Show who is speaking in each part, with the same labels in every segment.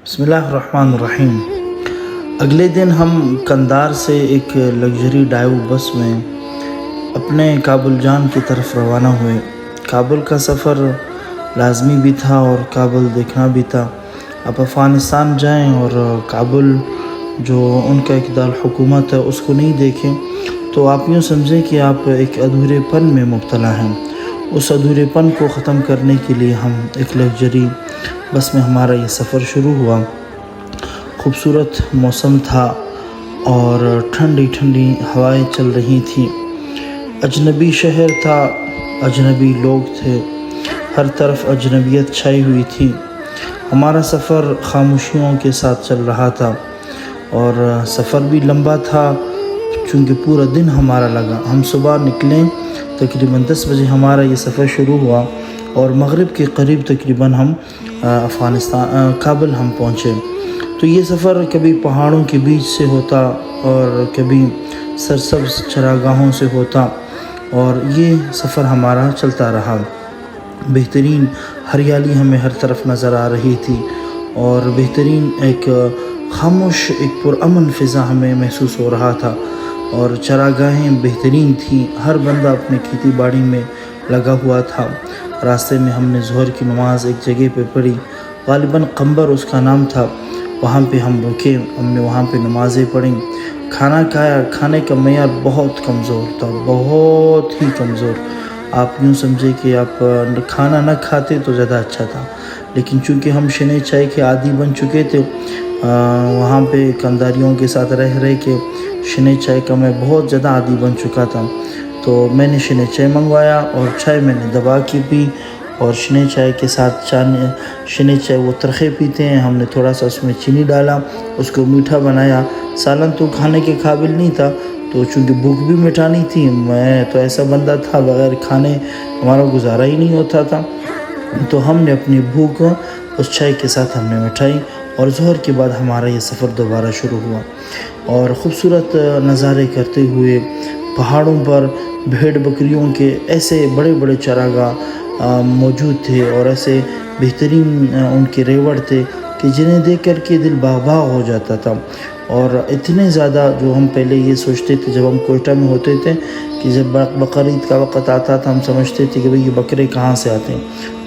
Speaker 1: بسم اللہ الرحمن الرحیم۔ اگلے دن ہم کندار سے ایک لگژری ڈائیو بس میں اپنے کابل جان کی طرف روانہ ہوئے۔ کابل کا سفر لازمی بھی تھا اور کابل دیکھنا بھی تھا۔ آپ افغانستان جائیں اور کابل جو ان کا ایک دارالحکومت ہے اس کو نہیں دیکھیں تو آپ یوں سمجھیں کہ آپ ایک ادھورے پن میں مبتلا ہیں۔ اس ادھورے پن کو ختم کرنے کے لیے ہم ایک لگژری بس میں ہمارا یہ سفر شروع ہوا۔ خوبصورت موسم تھا اور ٹھنڈی ٹھنڈی ہوائیں چل رہی تھیں۔ اجنبی شہر تھا، اجنبی لوگ تھے، ہر طرف اجنبیت چھائی ہوئی تھی۔ ہمارا سفر خاموشیوں کے ساتھ چل رہا تھا اور سفر بھی لمبا تھا چونکہ پورا دن ہمارا لگا۔ ہم صبح نکلیں، تقریباً 10 بجے ہمارا یہ سفر شروع ہوا اور مغرب کے قریب تقریباً ہم کابل ہم پہنچے۔ تو یہ سفر کبھی پہاڑوں کے بیچ سے ہوتا اور کبھی سرسبز چراگاہوں سے ہوتا اور یہ سفر ہمارا چلتا رہا۔ بہترین ہریالی ہمیں ہر طرف نظر آ رہی تھی اور بہترین ایک خاموش ایک پرامن فضا ہمیں محسوس ہو رہا تھا اور چراگاہیں بہترین تھیں۔ ہر بندہ اپنے کھیتی باڑی میں لگا ہوا تھا۔ راستے میں ہم نے ظہر کی نماز ایک جگہ پہ پڑھی، غالباً قمبر اس کا نام تھا۔ وہاں پہ ہم رکے، ہم نے وہاں پہ نمازیں پڑھیں، کھانا کھایا۔ کھانے کا معیار بہت کمزور تھا، بہت ہی کمزور۔ آپ یوں سمجھے کہ آپ کھانا نہ کھاتے تو زیادہ اچھا تھا، لیکن چونکہ ہم شنے چائے کے عادی بن چکے تھے، وہاں پہ کنداریوں کے ساتھ رہ کے شنے چائے کا میں بہت زیادہ عادی بن چکا تھا، تو میں نے شنے چائے منگوایا اور چائے میں نے دبا کے پی اور شنے چائے کے ساتھ شنے چائے وہ ترخے پیتے ہیں، ہم نے تھوڑا سا اس میں چینی ڈالا، اس کو میٹھا بنایا۔ سالن تو کھانے کے قابل نہیں تھا، تو چونکہ بھوک بھی مٹانی تھی، میں تو ایسا بندہ تھا بغیر کھانے ہمارا گزارا ہی نہیں ہوتا تھا، تو ہم نے اپنی بھوک اس چائے کے ساتھ ہم نے مٹھائی اور ظہر کے بعد ہمارا یہ سفر دوبارہ شروع ہوا اور خوبصورت نظارے کرتے ہوئے پہاڑوں پر بھیڑ بکریوں کے ایسے بڑے بڑے چراگاہ موجود تھے اور ایسے بہترین ان کے ریوڑ تھے کہ جنہیں دیکھ کر کے دل باغ باغ ہو جاتا تھا۔ اور اتنے زیادہ جو ہم پہلے یہ سوچتے تھے جب ہم کوئٹہ میں ہوتے تھے کہ جب بقرعید کا وقت آتا تھا ہم سمجھتے تھے کہ بھئی یہ بکرے کہاں سے آتے ہیں،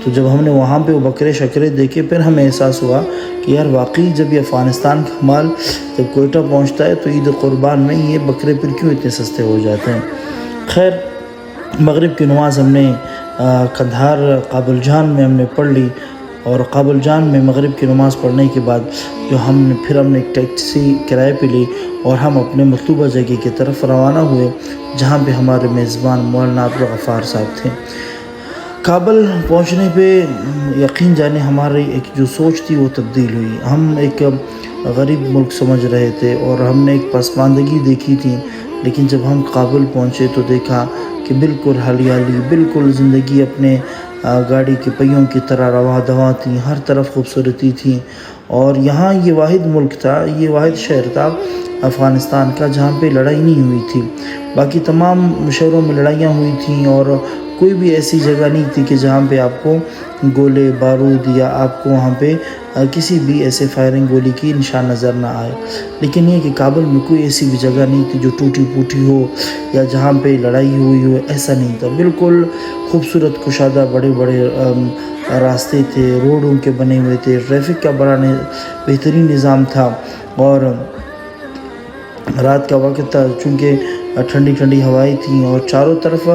Speaker 1: تو جب ہم نے وہاں پہ وہ بکرے شکرے دیکھے پھر ہمیں احساس ہوا کہ یار واقعی جب یہ افغانستان کا مال جب کوئٹہ پہنچتا ہے تو عید قربان میں یہ بکرے پھر کیوں اتنے سستے ہو جاتے ہیں۔ خیر، مغرب کی نماز ہم نے کندھار کابل جان میں ہم نے پڑھ لی اور کابل جان میں مغرب کی نماز پڑھنے کے بعد جو ہم نے ایک ٹیکسی کرائے پہ لی اور ہم اپنے مطلوبہ جگہ کی طرف روانہ ہوئے جہاں پہ ہمارے میزبان مولانا عبدالغفار صاحب تھے۔ کابل پہنچنے پہ یقین جانے ہماری ایک جو سوچ تھی وہ تبدیل ہوئی۔ ہم ایک غریب ملک سمجھ رہے تھے اور ہم نے ایک پسماندگی دیکھی تھی، لیکن جب ہم کابل پہنچے تو دیکھا کہ بالکل ہریالی، بالکل زندگی اپنے گاڑی کے پہیوں کی طرح رواں دواں تھی، ہر طرف خوبصورتی تھی اور یہاں یہ واحد ملک تھا، یہ واحد شہر تھا افغانستان کا جہاں پہ لڑائی نہیں ہوئی تھی۔ باقی تمام شہروں میں لڑائیاں ہوئی تھیں اور کوئی بھی ایسی جگہ نہیں تھی کہ جہاں پہ آپ کو گولے بارود یا آپ کو وہاں پہ کسی بھی ایسے فائرنگ گولی کی نشان نظر نہ آئے، لیکن یہ کہ کابل میں کوئی ایسی بھی جگہ نہیں تھی جو ٹوٹی پوٹی ہو یا جہاں پہ لڑائی ہوئی ہو، ایسا نہیں تھا۔ بالکل خوبصورت کشادہ بڑے بڑے راستے تھے، روڈوں کے بنے ہوئے تھے، ٹریفک کا بڑا بہترین نظام تھا اور رات کا وقت تھا چونکہ ٹھنڈی ٹھنڈی ہوائیں تھیں اور چاروں طرف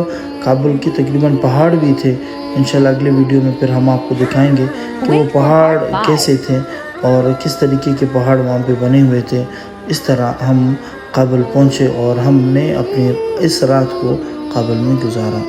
Speaker 1: کابل کے تقریباً پہاڑ بھی تھے۔ انشاءاللہ اگلے ویڈیو میں پھر ہم آپ کو دکھائیں گے کہ وہ پہاڑ کیسے تھے اور کس طریقے کے پہاڑ وہاں پہ بنے ہوئے تھے۔ اس طرح ہم کابل پہنچے اور ہم نے اپنی اس رات کو کابل میں گزارا۔